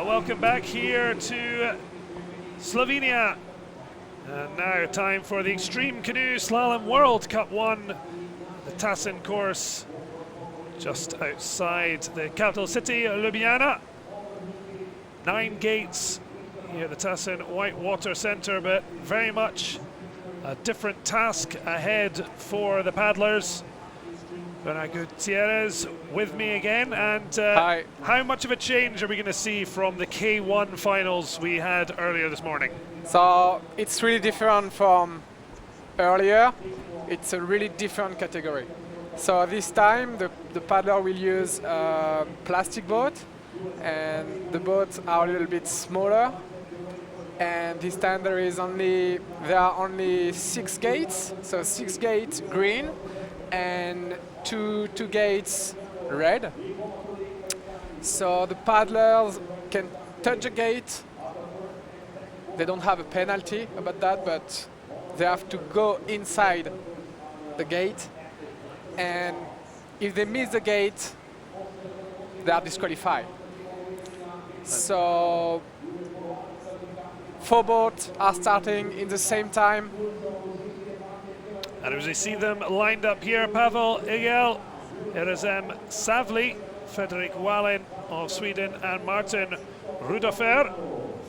Well, welcome back here to Slovenia. And now time for the Extreme Canoe Slalom World Cup 1, the Tasin course just outside the capital city, Ljubljana. 9 gates here at the Tasin Whitewater Centre, but very much a different task ahead for the paddlers. Bernard Gutierrez with me again, and Hi. How much of a change are we going to see from the K1 finals we had earlier this morning? So it's really different from earlier. It's a really different category. So this time the paddler will use a plastic boat, and the boats are a little bit smaller. And this time there are only 6 gates, so 6 gates green and two gates red. So the paddlers can touch a gate. They don't have a penalty about that, but they have to go inside the gate. And if they miss the gate, they are disqualified. So 4 boats are starting in the same time. And as we see them lined up here, Pavel Igel, Erzem Savli, Fredrik Wallin of Sweden, and Martin Rudofer,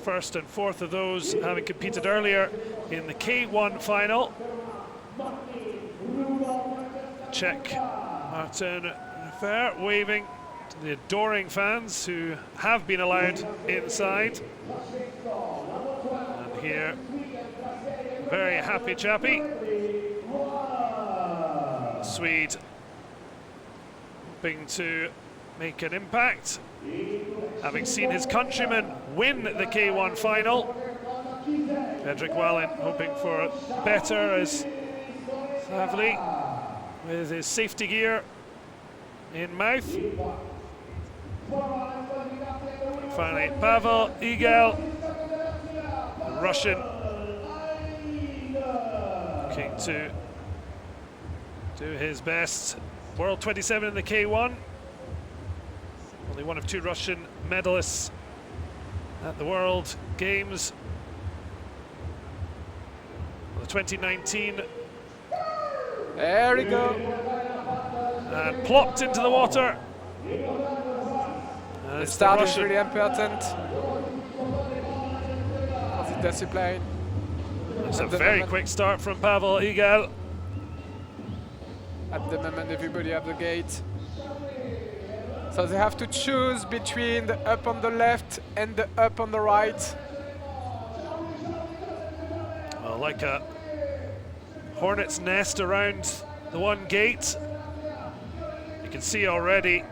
first and fourth of those having competed earlier in the K1 final. Czech Martin Rudofer waving to the adoring fans who have been allowed inside. And here, very happy chappy. Swede hoping to make an impact, having seen his countrymen win the K1 final. Fredrik Wallin hoping for better as Savli with his safety gear in mouth. And finally, Pavel Igel, Russian, looking to do his best. World 27 in the K1. Only one of 2 Russian medalists at the World Games. The 2019. There we go. And plopped into the water. The start is really important for the discipline. It's a very quick start from Pavel Igel. At the moment, everybody at the gate. So they have to choose between the up on the left and the up on the right. Well, like a hornet's nest around the one gate. You can see already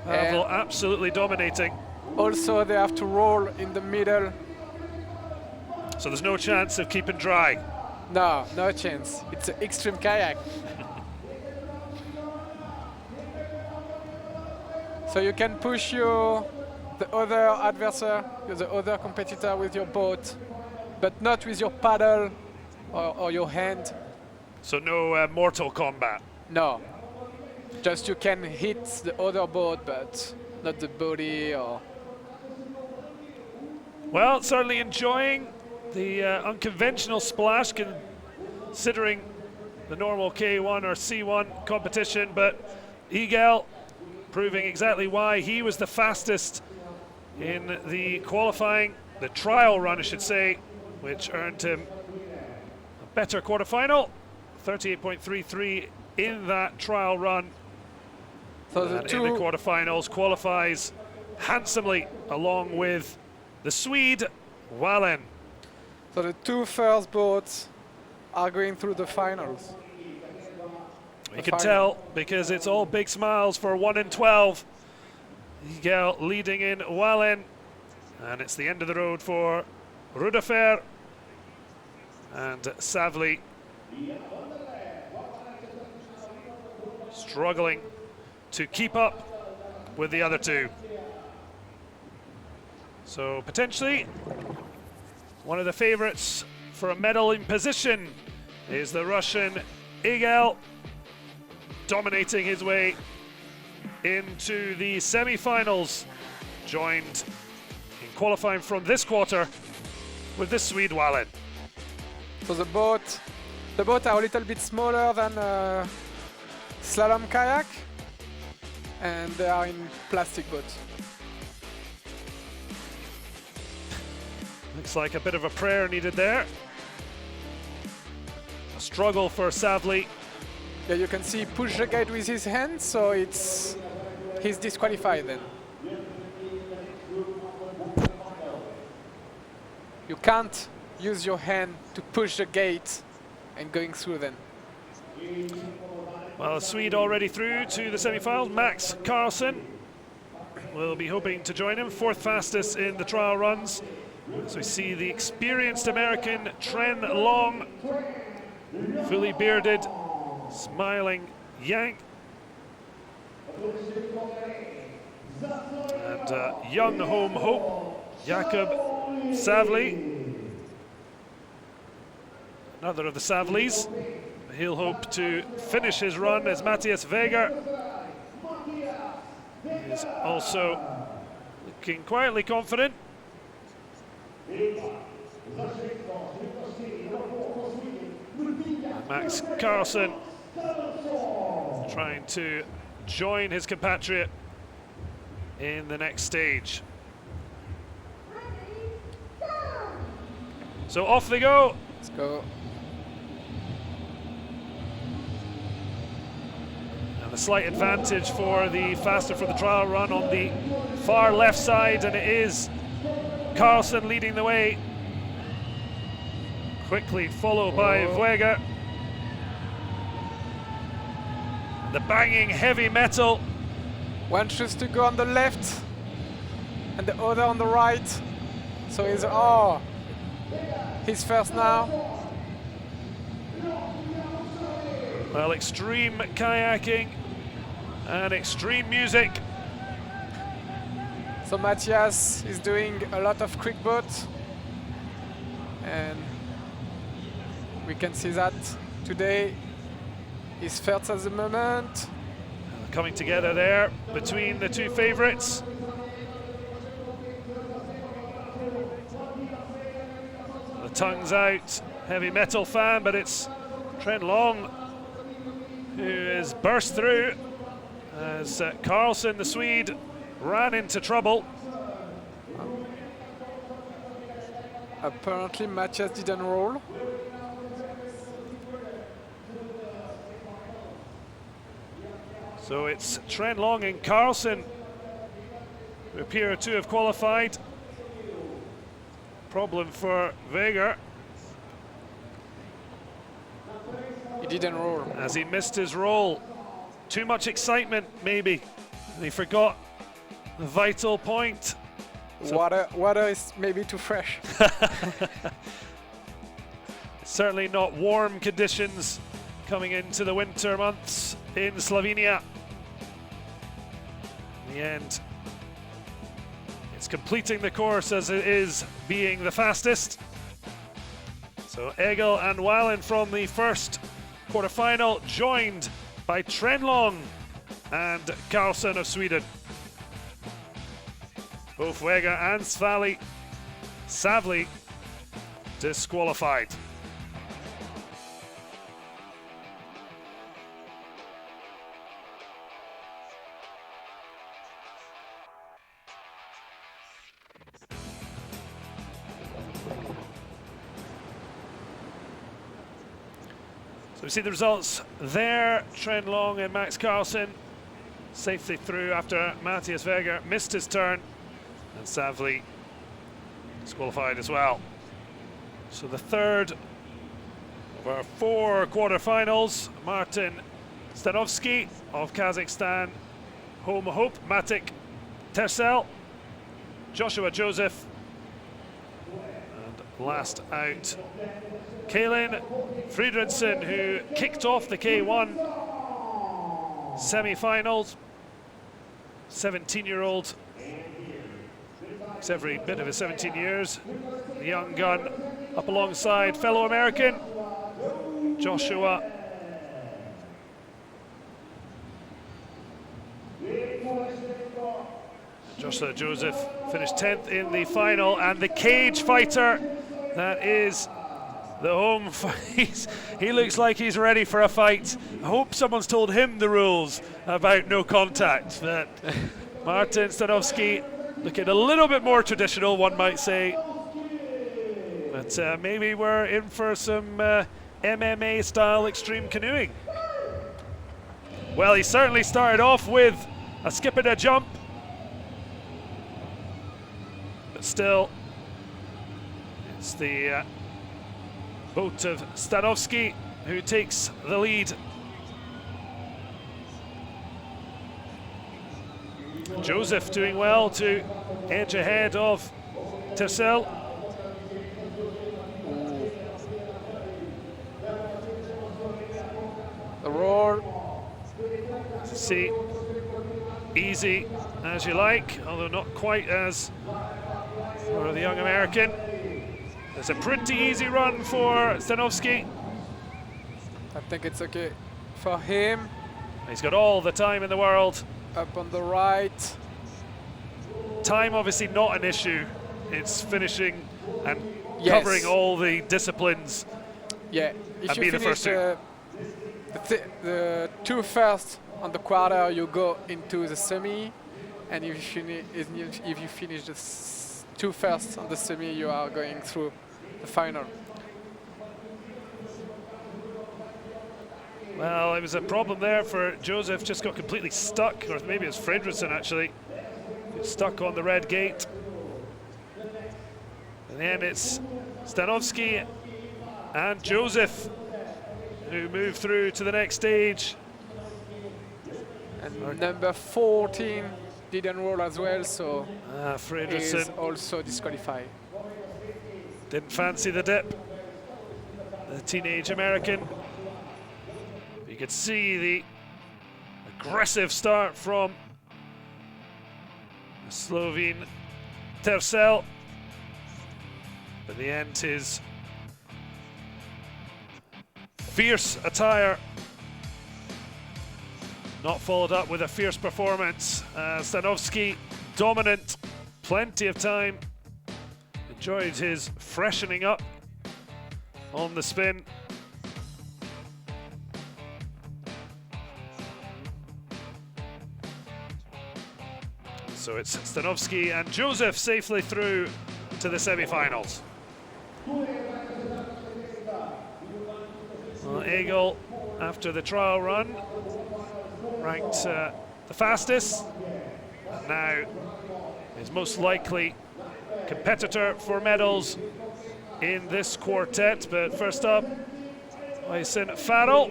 Pavel absolutely dominating. Also, they have to roll in the middle. So there's no chance of keeping dry. No chance. It's an extreme kayak. So you can push the other adversary, the other competitor with your boat, but not with your paddle or your hand. So no mortal combat? No. Just you can hit the other boat, but not the body or... Well, certainly enjoying the unconventional splash considering the normal K1 or C1 competition, but Igel proving exactly why he was the fastest in the qualifying, the trial run I should say, which earned him a better quarterfinal, 38.33 in that trial run. So in the quarterfinals qualifies handsomely along with the Swede Wallin. So the 2 first boats are going through the finals. You can tell because it's all big smiles for 1 in 12. Igel leading in Wallin, and it's the end of the road for Rudofer and Savli struggling to keep up with the other 2. So potentially one of the favorites for a medal in position is the Russian Igel, dominating his way into the semi-finals, joined qualifying from this quarter with this Swede Wallen. So the boat are a little bit smaller than Slalom-Kayak, and they are in plastic boats. Looks like a bit of a prayer needed there. A struggle for Savli. Yeah, you can see he pushed the gate with his hand, so he's disqualified then. You can't use your hand to push the gate and going through then. Well, a Swede already through to the semi-final. Max Carlsen will be hoping to join him, fourth fastest in the trial runs. So we see the experienced American Tren Long, fully bearded, smiling Yank, and young home hope Jakob Savli, another of the Savlis. He'll hope to finish his run as Matthias Weger is also looking quietly confident. Max Carlsen trying to join his compatriot in the next stage. So off they go. Let's go. And a slight advantage for the faster for the trial run on the far left side, and it is Carlsen leading the way, quickly followed by Weger. The banging heavy metal. One chooses to go on the left and the other on the right. So he's first now. Well, extreme kayaking and extreme music. So Matthias is doing a lot of quick boat, and we can see that today he's first at the moment. Coming together there between the two favourites. The tongue's out, heavy metal fan, but it's Tren Long who has burst through as Carlsen, the Swede, ran into trouble. Apparently Matthias didn't roll. So it's Tren Long and Carlsen who appear to have qualified. Problem for Weger He didn't roll. as he missed his roll. Too much excitement, maybe. And he forgot the vital point. So Water is maybe too fresh. certainly not warm conditions coming into the winter months in Slovenia. In the end, it's completing the course as it is being the fastest. So Egel and Wallen from the first quarterfinal, joined by Tren Long and Carlsen of Sweden. Both Weger and Savli disqualified. So we see the results there. Tren Long and Max Carlsen safely through after Matthias Weger missed his turn, and Savli disqualified as well. So the third of our four quarterfinals, Martin Stanovsky of Kazakhstan, Home Hope Matic Tersel, Joshua Joseph, and last out Kalin Friedrichsen, who kicked off the K1 semi-finals. 17-year-old, it's every bit of his 17 years. The young gun up alongside fellow American Joshua. Joshua Joseph finished 10th in the final, and the cage fighter, that is the home fight. He looks like he's ready for a fight. I hope someone's told him the rules about no contact. But Martin Stanowski looking a little bit more traditional, one might say. But maybe we're in for some MMA style extreme canoeing. Well, he certainly started off with a skip and a jump. But still, it's the boat of Stanowski who takes the lead. Joseph doing well to edge ahead of Tercel. The roar. See, easy as you like, although not quite as for the young American. It's a pretty easy run for Stanowski. I think it's okay for him. He's got all the time in the world. Up on the right. Time obviously not an issue. It's finishing and Yes. covering all the disciplines. Yeah, if And you be the finish first two. the two first on the quarter, you go into the semi, and if you finish the two first on the semi, you are going through the final. Well, it was a problem there for Joseph, just got completely stuck, or maybe it's Fredriksson actually, stuck on the red gate. And then it's Stanowski and Joseph who move through to the next stage. And number 14 didn't roll as well, so is Fredriksson also disqualified. didn't fancy the dip. The teenage American. You could see the aggressive start from the Slovene Tercel. But the end, his fierce attire not followed up with a fierce performance. Stanowski dominant, plenty of time. Enjoyed his freshening up on the spin. So it's Stanowski and Joseph safely through to the semi-finals. Well, Egil, after the trial run, ranked the fastest, and now his most likely competitor for medals in this quartet. But first up, Oysen Farrell.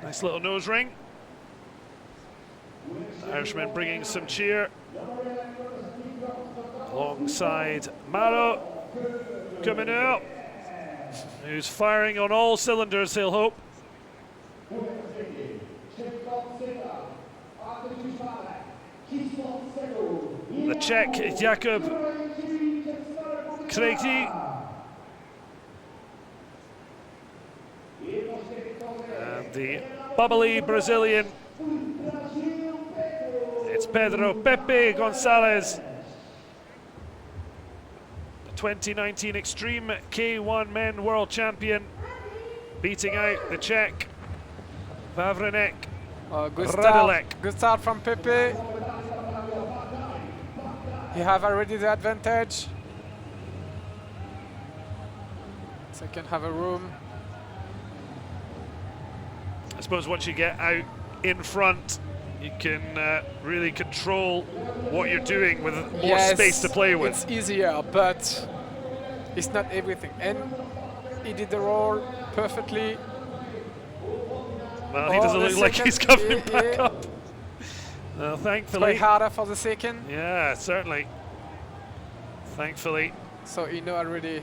Nice little nose ring. The Irishman bringing some cheer alongside Maro coming out, who's firing on all cylinders, he'll hope. The Czech Jakub Krejci. And the bubbly Brazilian, it's Pedro Pepe Gonzalez, the 2019 Extreme K1 Men World Champion, beating out the Czech Vavrinek Radilek. Good start from Pepe. He have already the advantage. So he can have a room. I suppose once you get out in front, you can really control what you're doing with more space to play with. It's easier, but it's not everything. And he did the roll perfectly. Well, he doesn't look like he's coming back up. Well, thankfully. Play harder for the second. Yeah, certainly. Thankfully. So he know already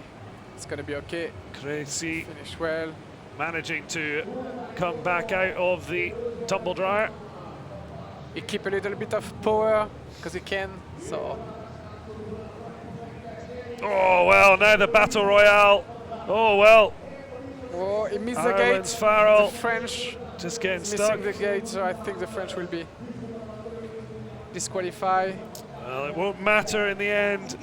it's going to be okay. Crazy. Finish well. Managing to come back out of the tumble dryer. He keep a little bit of power because he can. So. Oh well, now the battle royale. Oh well. Oh, he missed Ireland's the gate. Farrell. The French Just getting missing stuck. the gate, so I think the French will be disqualified. Well, it won't matter in the end.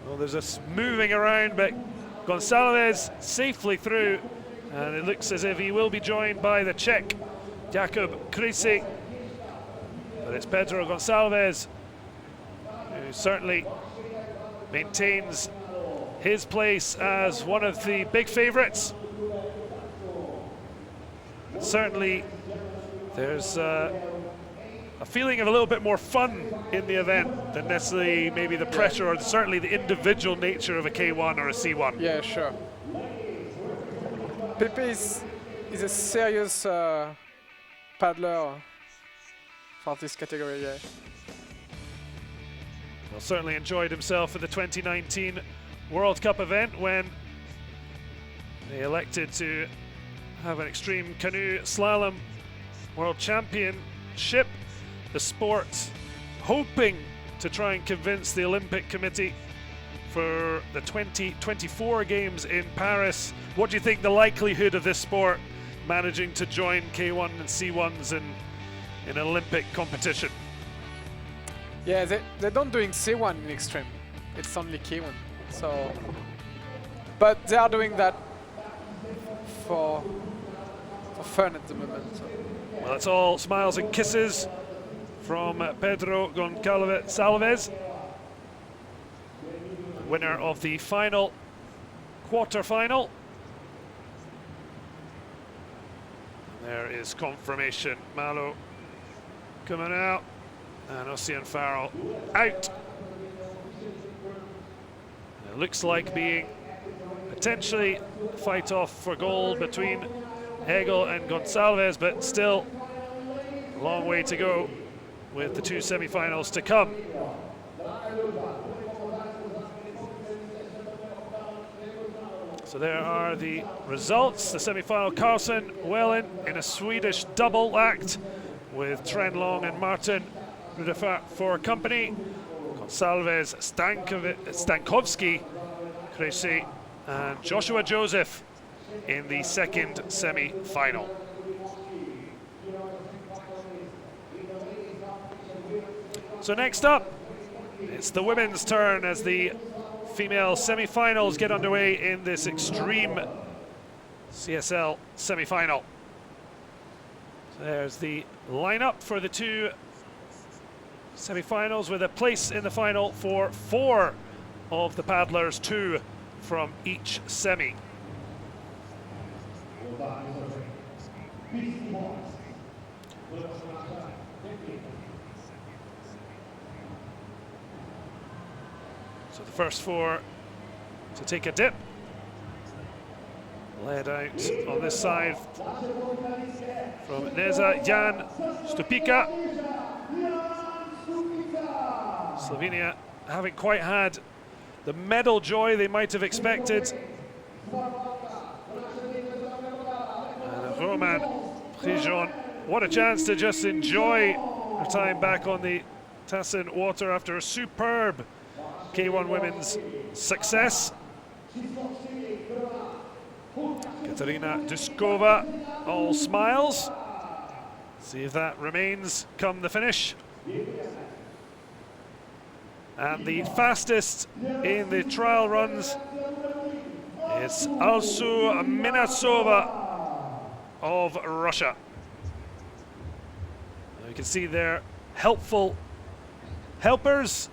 Well, there's a moving around, but Gonçalves safely through, and it looks as if he will be joined by the Czech Jakub Krejci. But it's Pedro Gonçalves who certainly maintains his place as one of the big favourites. Certainly there's a feeling of a little bit more fun in the event than necessarily maybe the pressure or certainly the individual nature of a K1 or a C1. Yeah, sure. Pepe is a serious paddler for this category, yeah. Well, certainly enjoyed himself at the 2019 World Cup event when they elected to have an extreme canoe slalom world championship. The sport hoping to try and convince the Olympic Committee for the 2024 games in Paris. What do you think the likelihood of this sport managing to join K1 and C1s in Olympic competition? Yeah, they don't doing C1 in extreme. It's only K1. So, but they are doing that for fun at the moment. So. Well, it's all smiles and kisses from Pedro Gonçalves, winner of the final quarter-final. There is confirmation. Malo coming out, and Ossian Farrell out. It looks like being potentially a fight-off for gold between Hegel and Gonçalves, but still a long way to go with the two semi-finals to come. So there are the results. The semi-final, Carlsen Wellen in a Swedish double act with Tren Long and Martin Rudefart for company. Gonçalves, Stankovsky, Krejci, and Joshua Joseph in the second semi-final. So next up, it's the women's turn as the female semi-finals get underway in this extreme CSL semi-final. So there's the lineup for the two semi-finals with a place in the final for 4 of the paddlers, 2 from each semi. So the first 4 to take a dip. Led out on this side from Neza Jan Stupica. Slovenia haven't quite had the medal joy they might have expected. And Roman Prijon, what a chance to just enjoy her time back on the Tassin water after a superb K1 women's success. Katarina Duskova, all smiles. See if that remains come the finish. And the fastest in the trial runs is Alsu Minasova of Russia. You can see their helpful helpers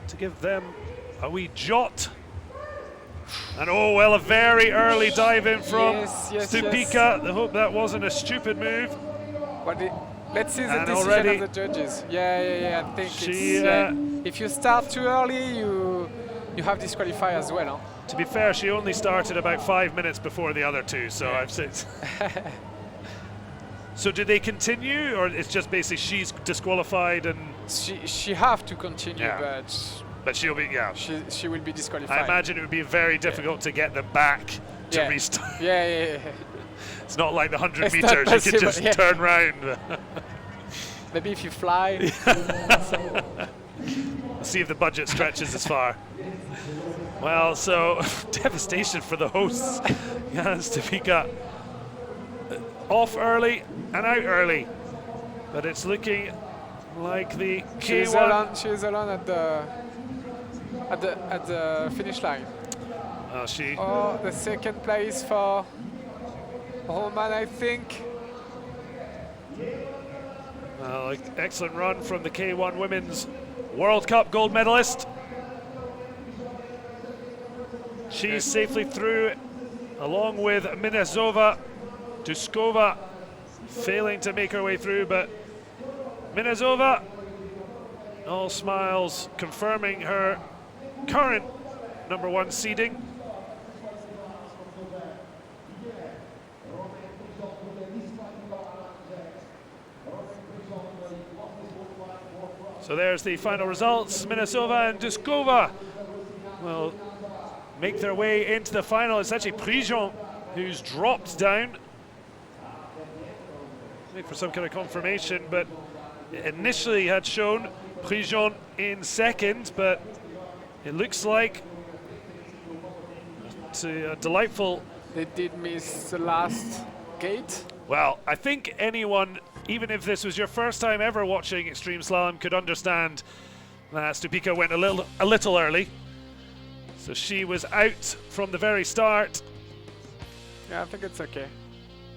to give them a wee jot. And oh well, a very early dive in from Stupica. I hope that wasn't a stupid move. But let's see the decision of the judges. Yeah. I think if you start too early, you have disqualified as well. Huh? To be fair, she only started about 5 minutes before the other two, so I've said. So do they continue, or it's just basically she's disqualified and she have to continue, but she'll be she will be disqualified. I imagine it would be very difficult to get them back to restart. Yeah. It's not like the 100 meters; you can just turn round. Maybe if you fly. We'll see if the budget stretches as far. Well, so devastation for the hosts. Jan Stupica off early and out early, but it's looking like the She's K1. alone at the finish line. Oh, the second place for Roman, I think. Excellent run from the K1 Women's World Cup gold medalist. She's safely through, along with Minezova. Duskova failing to make her way through, but Minezova, all smiles, confirming her current #1 seeding. So there's the final results. Minezova and Duskova will make their way into the final. It's actually Prigent who's dropped down. Wait for some kind of confirmation, but it initially had shown Prigent in second, but it looks like it's a delightful. They did miss the last gate. Well, I think anyone, even if this was your first time ever watching Extreme Slalom, could understand that Stupica went a little early. So she was out from the very start. Yeah, I think it's okay.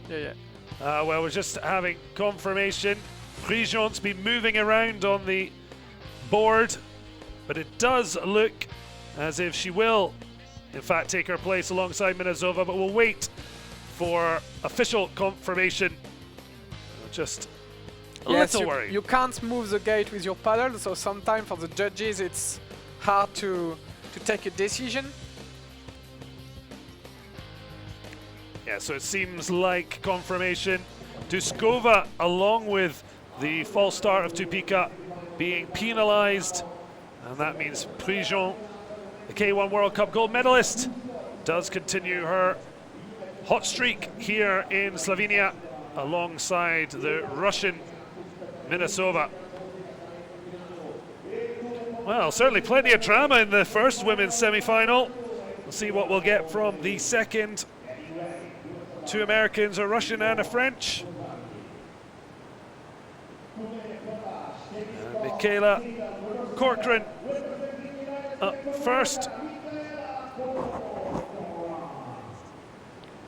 Yeah. Well, we're just having confirmation. Prigent's been moving around on the board, but it does look as if she will, in fact, take her place alongside Minezova, but we'll wait for official confirmation. Just a little worried. You can't move the gate with your paddle, so sometimes for the judges it's hard to take a decision. Yeah, so it seems like confirmation. Duskova, along with the false start of Tupica, being penalized, and that means Prigent, the K1 World Cup gold medalist, does continue her hot streak here in Slovenia alongside the Russian Minezova. Well, certainly plenty of drama in the first women's semi-final. We'll see what we'll get from the second. 2 Americans, a Russian and a French. And Michaela Corcoran up first.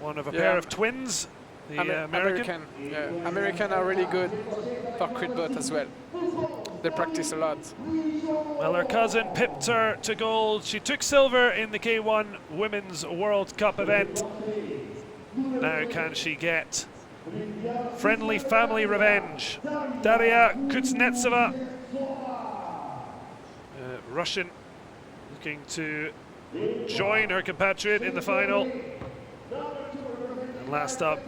One of a pair of twins, the American. Yeah, American are really good for crit boat as well. They practice a lot. Well, her cousin pipped her to gold. She took silver in the K1 Women's World Cup event. Now can she get friendly family revenge? Daria Kuznetsova, Russian, looking to join her compatriot in the final. And last up,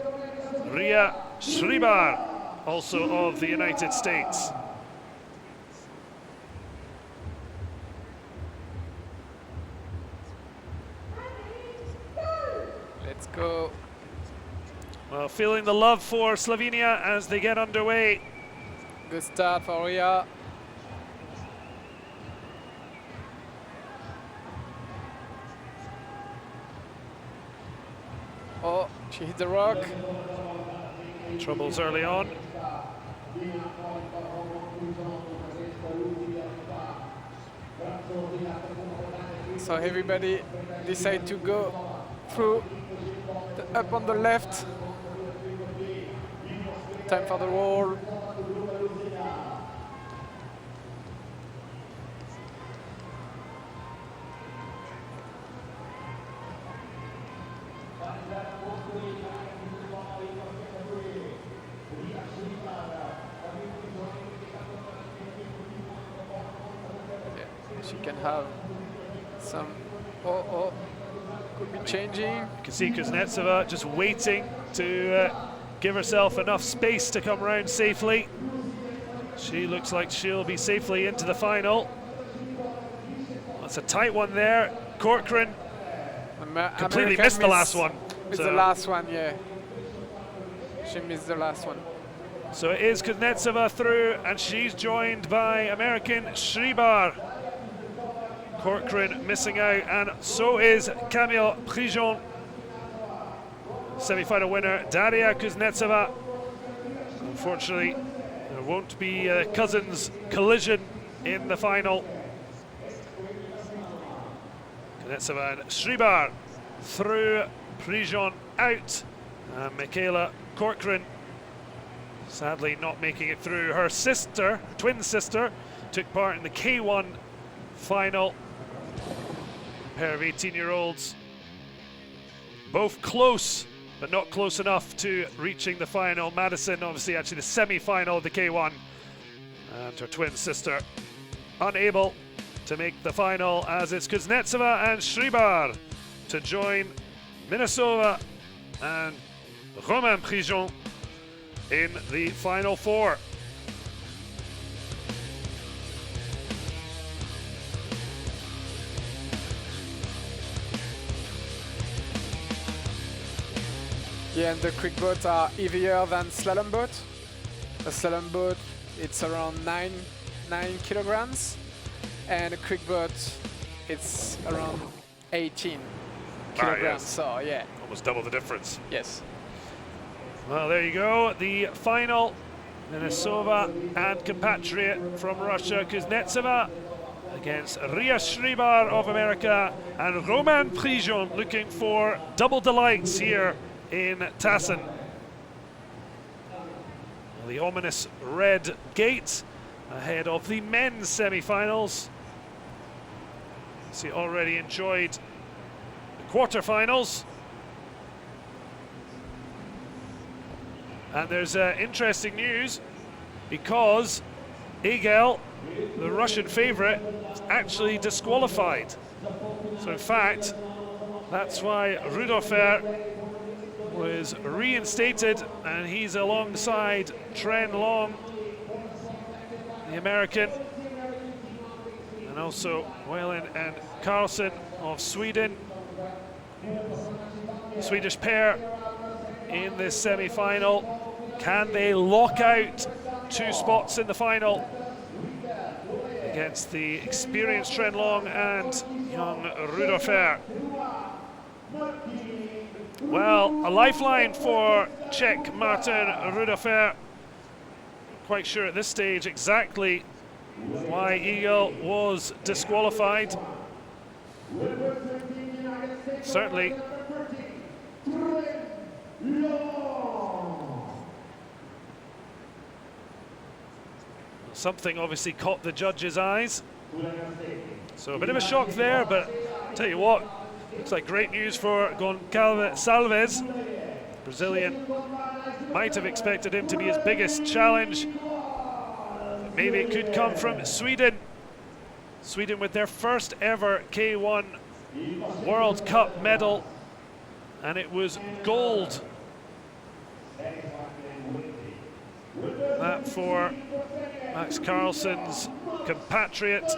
Ria Shribar, also of the United States. Let's go. Well, feeling the love for Slovenia as they get underway. Good start for Ria. Oh, she hit the rock. Troubles early on. So everybody decide to go through the up on the left. Time for the roll. She can have some. Oh, could be changing. You can see Kuznetsova just waiting to give herself enough space to come around safely. She looks like she'll be safely into the final. That's a tight one there. Corcoran completely missed the last one. Missed the last one, yeah. She missed the last one. So it is Kuznetsova through, and she's joined by American Shribar. Corcoran missing out, and so is Camille Prigent. Semi-final winner Daria Kuznetsova. Unfortunately, there There won't be a cousins collision in the final. Knetseva and Schreiber through, Prijon out, and Michaela Corcoran sadly not making it through. Her sister, twin sister, took part in the K1 final. A pair of 18-year-olds, both close, but not close enough to reaching the final. Madison, obviously, actually the semi-final of the K1, and her twin sister unable to make the final, as it's Kuznetsova and Schreiber to join Minnesova and Romain Prijon in the final four. Yeah, and the quick boats are heavier than slalom boat. A slalom boat, it's around 9 kilograms, and a quick boat, it's around 18 kilograms. Yes. So yeah, Almost double the difference. yes. Well, there you go. The final, Minnesova and compatriot from Russia, Kuznetsova, against Ria Schreiber of America and Romain Prijon, looking for double delights here in Tassen. The ominous red gate ahead of the men's semi-finals. He already enjoyed the quarter-finals. And there's interesting news, because Egel, the Russian favorite, is actually disqualified. So in fact, that's why Rudolfer was reinstated, and he's alongside Tren Long, the American, and also Whalen and Carlson of Sweden. Swedish pair in this semi-final. Can they lock out 2 spots in the final against the experienced Tren Long and young Rudolfer? Well, a lifeline for Czech Martin Rudolfer. Quite sure at this stage exactly why Egel was disqualified. Certainly something obviously caught the judge's eyes. So a bit of a shock there, but tell you what, looks like great news for Gonçalves. Brazilian might have expected him to be his biggest challenge. But maybe it could come from Sweden. Sweden with their first ever K1 World Cup medal, and it was gold. That for Max Carlsen's compatriot.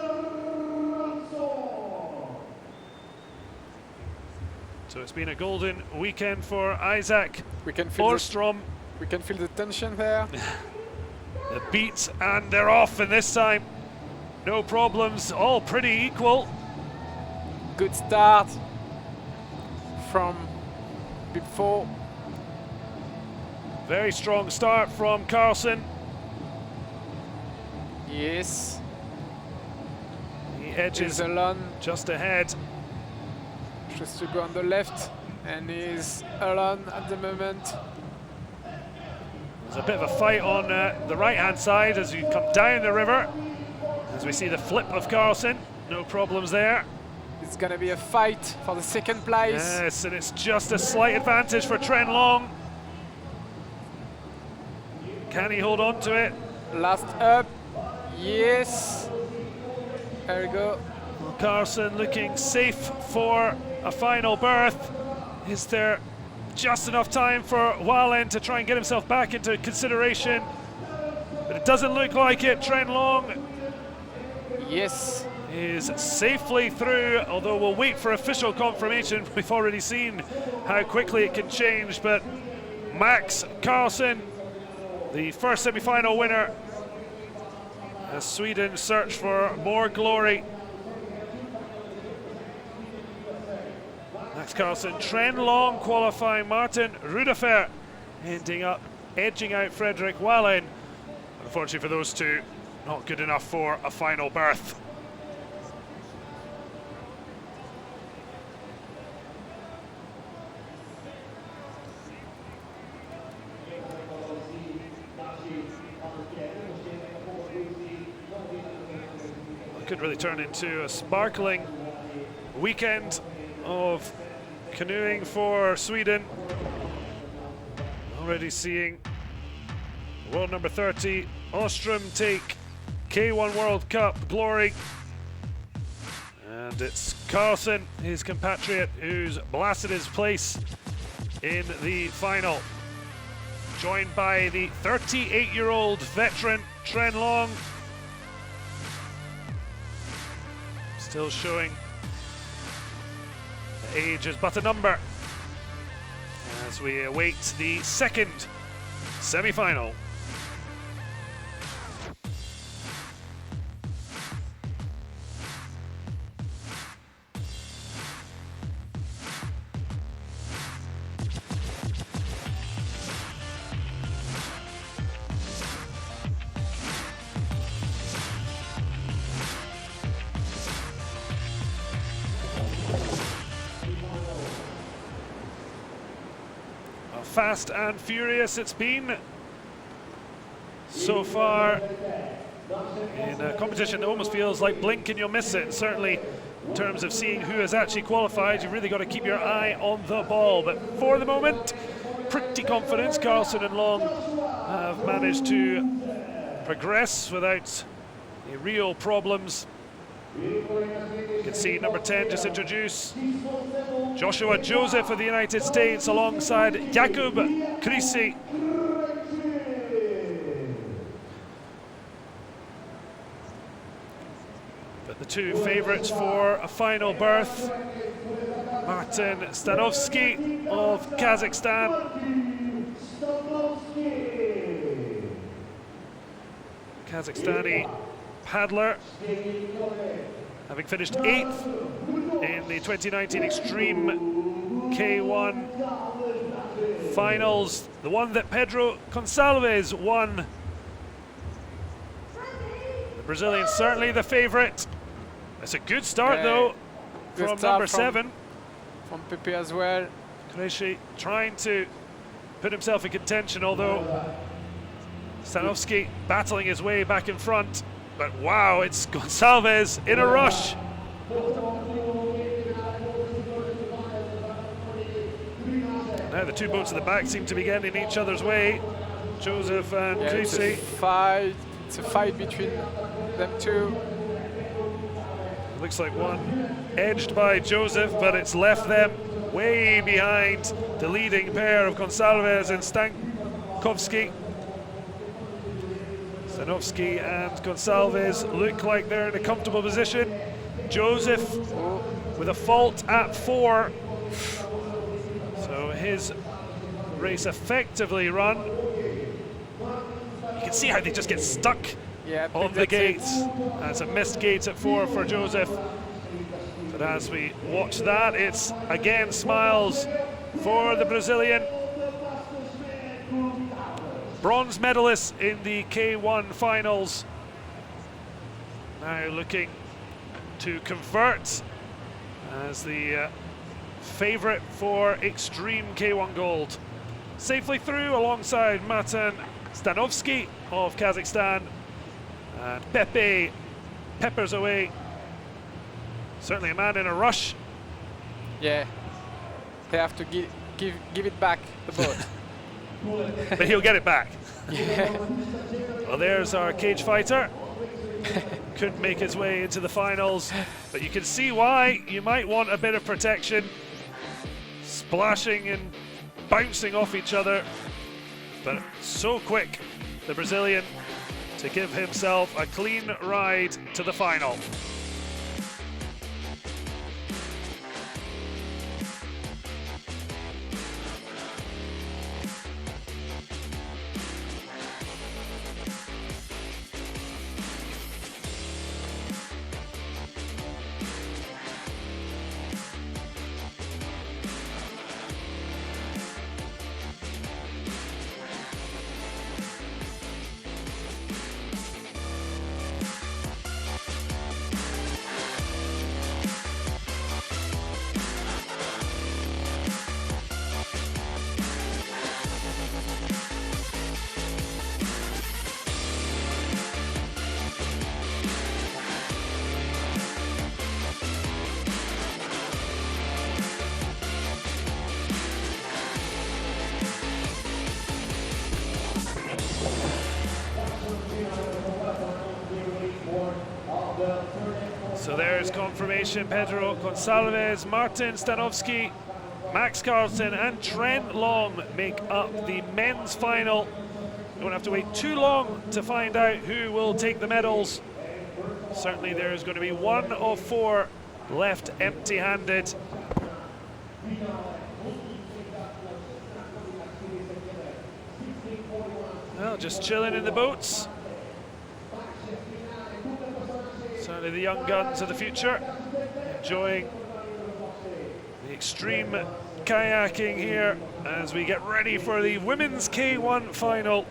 So it's been a golden weekend for Isaac Borstrom. We can feel the tension there. The beats, and they're off, and this time no problems, all pretty equal. Good start from before. Very strong start from Carlsen. Yes. He edges alone, just ahead. just to go on the left, and he's alone at the moment. There's a bit of a fight on the right-hand side as you come down the river. As we see the flip of Carlsen, no problems there. It's going to be a fight for the second place. Yes, and it's just a slight advantage for Tren Long. Can he hold on to it? Last up. Yes. There we go. Well, Carlsen looking safe for a final berth. Is there just enough time for Whalen to try and get himself back into consideration? But it doesn't look like it. Tren Long Yes. is safely through, although we'll wait for official confirmation. We've already seen how quickly it can change, but Max Carlsen, the first semi-final winner, as Sweden search for more glory. Max Carlsen, Tren Long qualifying, Martin Rudolfer ending up edging out Frederick Whalen. unfortunately for those two, not good enough for a final berth. It could really turn into a sparkling weekend of canoeing for Sweden. Already seeing world number 30 Ostrom take K1 World Cup glory, and it's Carlsen, his compatriot, who's blasted his place in the final, joined by the 38-year-old veteran Tren Long, still showing the age is but a number as we await the second semi-final. Fast and furious it's been so far in a competition that almost feels like blink and you'll miss it. Certainly in terms of seeing who has actually qualified, you've really got to keep your eye on the ball. But for the moment, pretty confident. Carlsen and Long have managed to progress without any real problems. You can see number 10 just introduced Joshua Joseph of the United States alongside Jakub Krisi. But the two favourites for a final berth, Martin Stanovsky of Kazakhstan. Kazakhstani paddler, having finished 8th in the 2019 Extreme K1 finals, the one that Pedro Gonçalves won. The Brazilian certainly the favourite. It's a good start though from number 7. From Pepe as well. Krejci trying to put himself in contention, although Stanovsky battling his way back in front. But wow, it's Gonçalves in a rush. Now the two boats at the back seem to be getting in each other's way. Joseph and Krisi. It's a fight between them two. Looks like one edged by Joseph, but it's left them way behind the leading pair of Gonçalves and Stankovsky. Stanovsky and Gonçalves look like they're in a comfortable position. Joseph with a fault at 4. So his race effectively run. You can see how they just get stuck on the gates. That's a missed gate at 4 for Joseph. But as we watch that, it's again smiles for the Brazilian. Bronze medalist in the K1 finals. Now looking to convert as the favourite for Extreme K1 Gold. Safely through alongside Martin Stanovsky of Kazakhstan. And Pepe peppers away. Certainly a man in a rush. Yeah, they have to give it back, the boat. But he'll get it back. Yeah. Well, there's our cage fighter. Couldn't make his way into the finals, but you can see why you might want a bit of protection. Splashing and bouncing off each other, but so quick, the Brazilian, to give himself a clean ride to the final. there's confirmation. Pedro Gonçalves, Martin Stanowski, Max Carlsen and Trent Long make up the men's final. You won't have to wait too long to find out who will take the medals. Certainly there's going to be one of four left empty-handed. Well, just chilling in the boats. Certainly the young guns of the future, enjoying the extreme kayaking here as we get ready for the women's K1 final.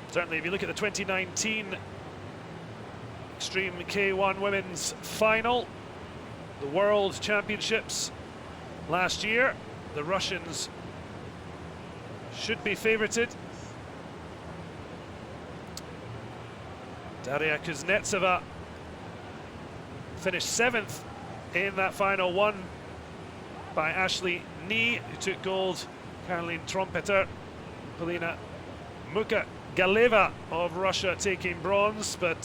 Certainly, if you look at the 2019 Extreme K1 Women's Final, the World Championships last year, the Russians should be favorited. Daria Kuznetsova finished 7th in that final, won by Ashley Nee, who took gold. Caroline Trompeter, Polina Mukagaleva of Russia taking bronze, but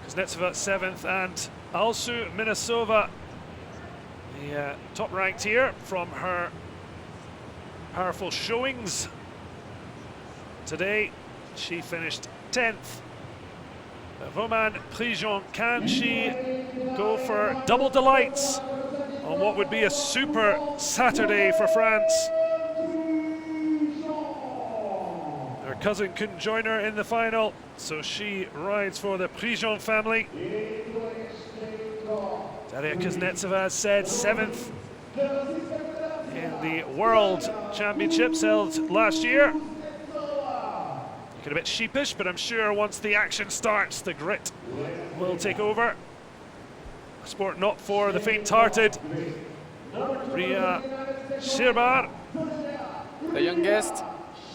Kuznetsova 7th, and Alsu Minasova, the top ranked here from her powerful showings today. She finished 10th. Roman Prigent, can she go for double delights on what would be a super Saturday for France? Her cousin couldn't join her in the final, so she rides for the Prigent family. Daria Kuznetsova, as said, 7th in the World Championships held last year. Looking a bit sheepish, but I'm sure once the action starts, the grit will take over. A sport not for the faint-hearted. Ria Shirbar, the youngest.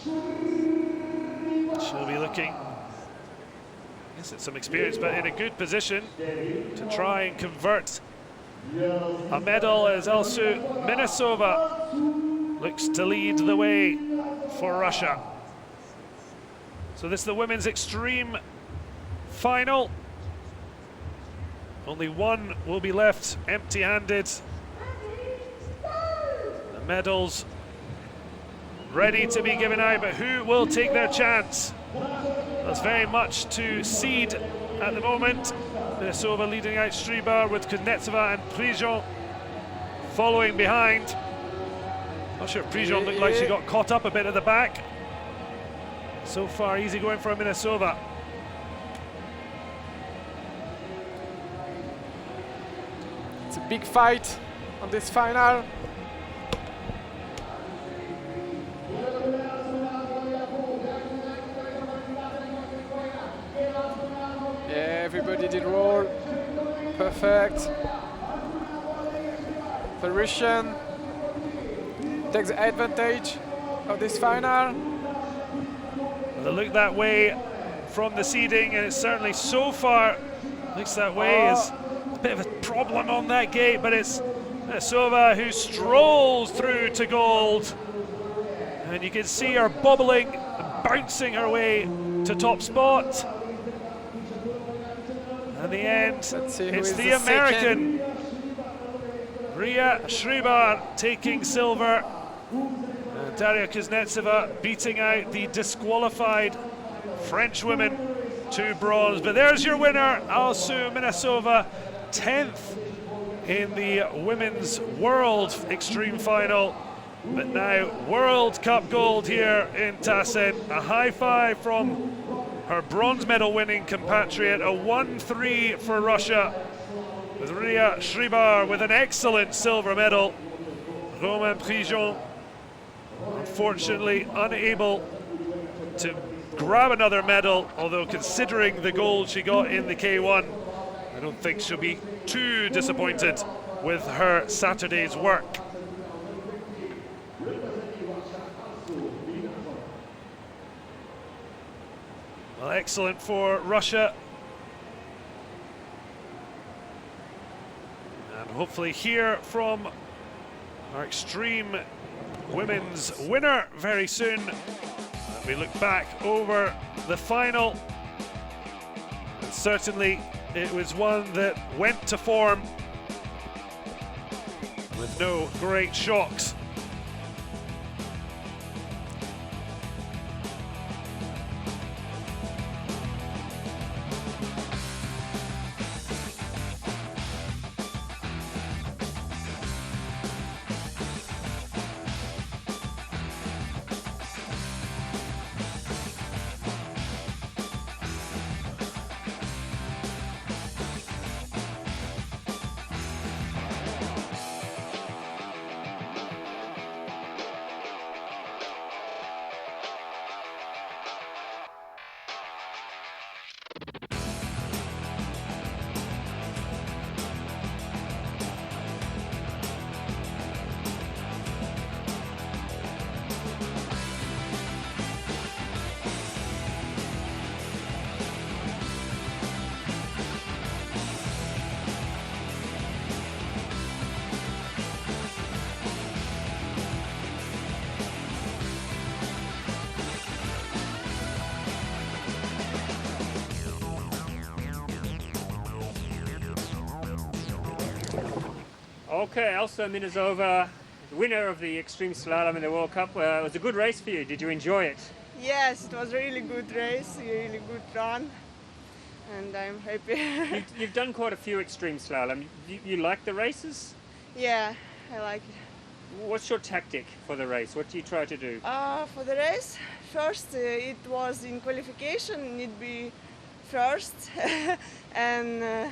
She'll be looking, I guess it's some experience, but in a good position to try and convert a medal as Alsu Minasova looks to lead the way for Russia. So this is the women's extreme final. Only one will be left empty-handed. The medals ready to be given out, but who will take their chance? That's very much to seed at the moment. Minasova leading out Shribar with Kuznetsova and Prigent following behind. Not sure if Prigent looked like she got caught up a bit at the back. So far, easy going for Minasova. It's a big fight on this final. Yeah, everybody did roll. Perfect. The Russian takes the advantage of this final. They look that way from the seeding, and it's certainly so far looks that way. Is a bit of a problem on that gate, but it's Minasova who strolls through to gold, and you can see her bobbling and bouncing her way to top spot. In the end, it's the American Ria Shribar taking silver. Daria Kuznetsova beating out the disqualified French women to bronze. But there's your winner, Alsu Minasova, 10th in the Women's World Extreme Final. But now World Cup gold here in Tassen. A high five from her bronze medal winning compatriot, a 1-3 for Russia, with Ria Shribar with an excellent silver medal. Roman Prigent unfortunately unable to grab another medal, although considering the gold she got in the K1, I don't think she'll be too disappointed with her Saturday's work. Well, excellent for Russia. And hopefully hear from our extreme women's winner very soon. And we look back over the final. And certainly it was one that went to form with no great shocks. Okay, Elsa Minizova, winner of the Extreme Slalom in the World Cup. It was a good race for you. Did you enjoy it? Yes, it was a really good race, a really good run, and I'm happy. You've done quite a few Extreme Slalom. You like the races? Yeah, I like it. What's your tactic for the race? What do you try to do? For the race, first it was in qualification, need be first, and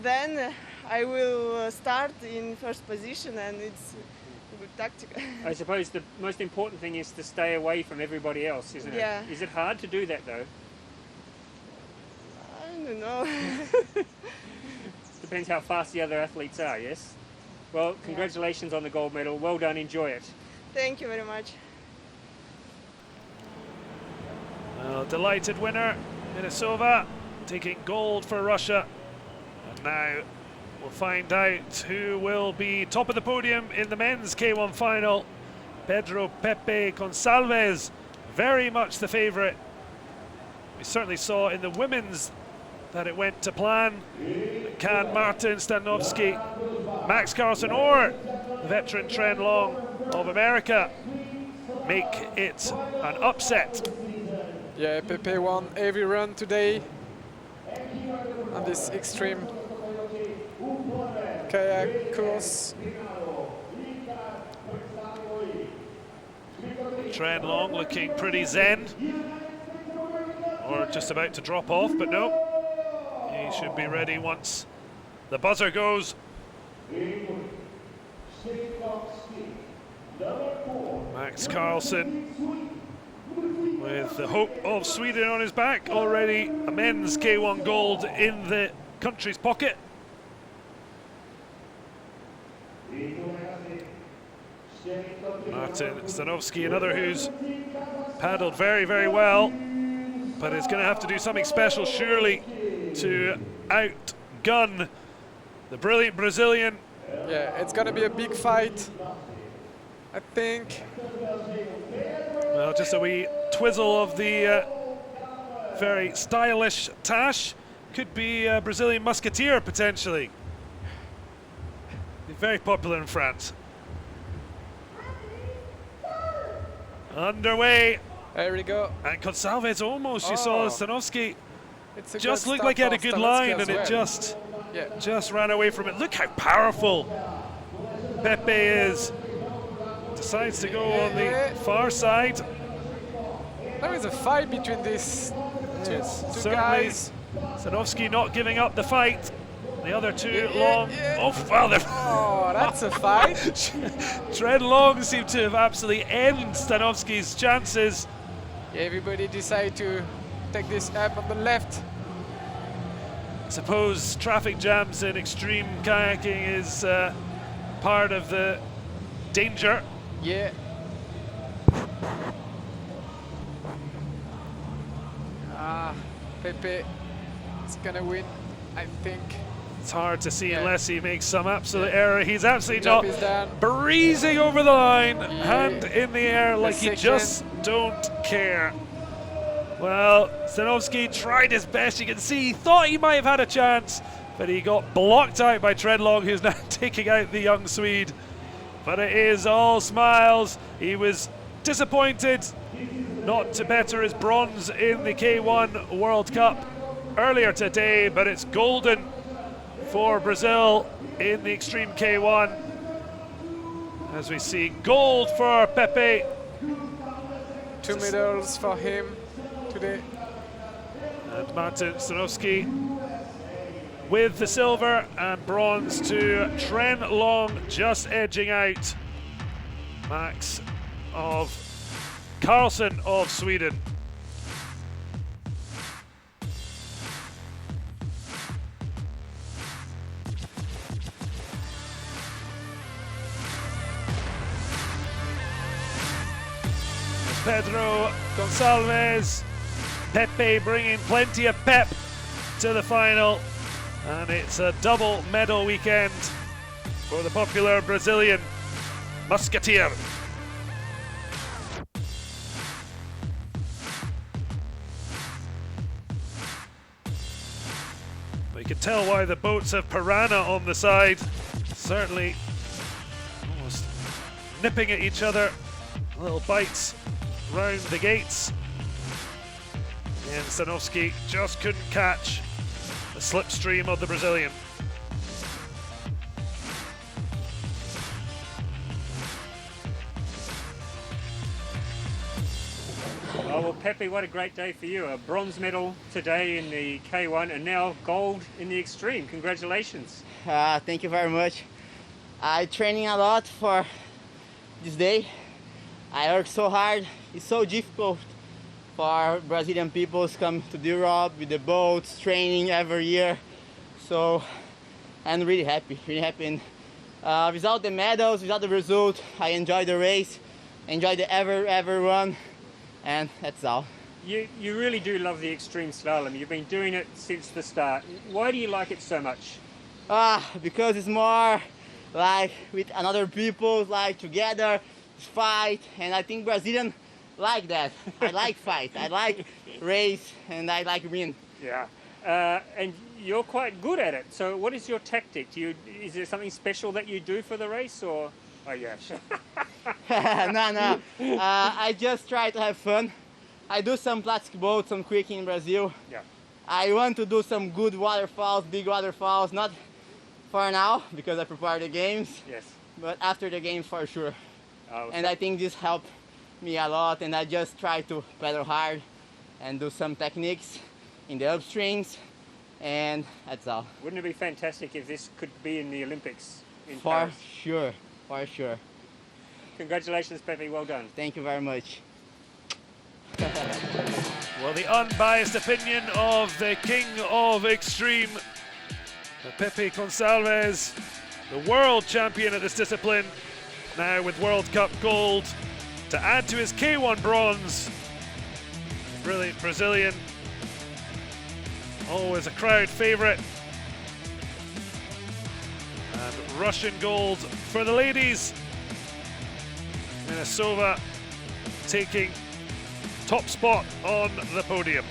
then I will start in first position, and it's a good tactic. I suppose the most important thing is to stay away from everybody else, isn't it? Yeah. Is it hard to do that though? I don't know. Depends how fast the other athletes are, yes? Well, congratulations on the gold medal. Well done, enjoy it. Thank you very much. Well, delighted winner, Minizova, taking gold for Russia. And now we'll find out who will be top of the podium in the men's K1 final. Pedro Pepe Gonçalves, very much the favourite. We certainly saw in the women's that it went to plan. Can Martin Stanovsky, Max Carlsen, or the veteran Tren Long of America make it an upset? Yeah, Pepe won every run today on this extreme kayak course. Tren Long looking pretty zen, or just about to drop off, but no. He should be ready once the buzzer goes. Max Carlsen with the hope of Sweden on his back, already a men's K1 gold in the country's pocket. Martin Stanovsky, another who's paddled very, very well, but is going to have to do something special surely to outgun the brilliant Brazilian. Yeah, it's going to be a big fight, I think. Well, just a wee twizzle of the very stylish Tash. Could be a Brazilian musketeer, potentially. Very popular in France. Underway. There we go. And Gonçalves almost, you saw Stanovsky It's a just good looked start like he had a for good Stanovsky line, as and it well. just ran away from it. Look how powerful Pepe is. Decides to go on the far side. There is a fight between these two Certainly, guys. Stanovsky not giving up the fight. The other two, Long. Oh, well, Oh, that's a fight. Tren Long seemed to have absolutely ended Stanovsky's chances. Everybody decided to take this up on the left. I suppose traffic jams in extreme kayaking is part of the danger. Yeah. Pepe is gonna win, I think. It's hard to see Yeah. unless he makes some absolute error. He's absolutely Job not is done. breezing over the line, hand in the air like he second. just don't care. Well, Stanowski tried his best. You can see he thought he might have had a chance, but he got blocked out by Treadlong, who's now taking out the young Swede. But it is all smiles. He was disappointed not to better his bronze in the K1 World Cup earlier today, but it's golden for Brazil in the Extreme K1. As we see gold for Pepe. 2 medals for him today. And Martin Stanowski with the silver, and bronze to Tren Long, just edging out Max of Carlson of Sweden. Pedro Gonçalves, Pepe bringing plenty of pep to the final, and it's a double medal weekend for the popular Brazilian musketeer. We can tell why the boats have piranha on the side, certainly almost nipping at each other, little bites round the gates. And Stanowski just couldn't catch the slipstream of the Brazilian. Oh, well, Pepe, what a great day for you. A bronze medal today in the K1 and now gold in the Extreme. Congratulations. Thank you very much. I'm training a lot for this day. I work so hard. It's so difficult for Brazilian people to come to Europe with the boats, training every year. So I'm really happy. And, without the medals, without the result, I enjoy the race, enjoy the ever run, and that's all. You really do love the Extreme Slalom. You've been doing it since the start. Why do you like it so much? Because it's more like with another people, like together, fight, and I think Brazilian like that. I like fight, I like race, and I like win. Yeah. And you're quite good at it. So what is your tactic? Is there something special that you do for the race, or? Oh yeah. No. I just try to have fun. I do some plastic boats, some quick in Brazil. Yeah. I want to do some good waterfalls, big waterfalls, not for now because I prepare the games. Yes. But after the games for sure. Oh, And I think this helped me a lot, and I just try to pedal hard and do some techniques in the upstreams, and that's all. Wouldn't it be fantastic if this could be in the Olympics in For Paris? sure. Congratulations, Pepe. Well done. Thank you very much. Well, the unbiased opinion of the king of extreme, Pepe Gonçalves, the world champion at this discipline, now with World Cup gold to add to his K1 bronze. Brilliant Brazilian, always a crowd favourite. And Russian gold for the ladies. Minnesota taking top spot on the podium.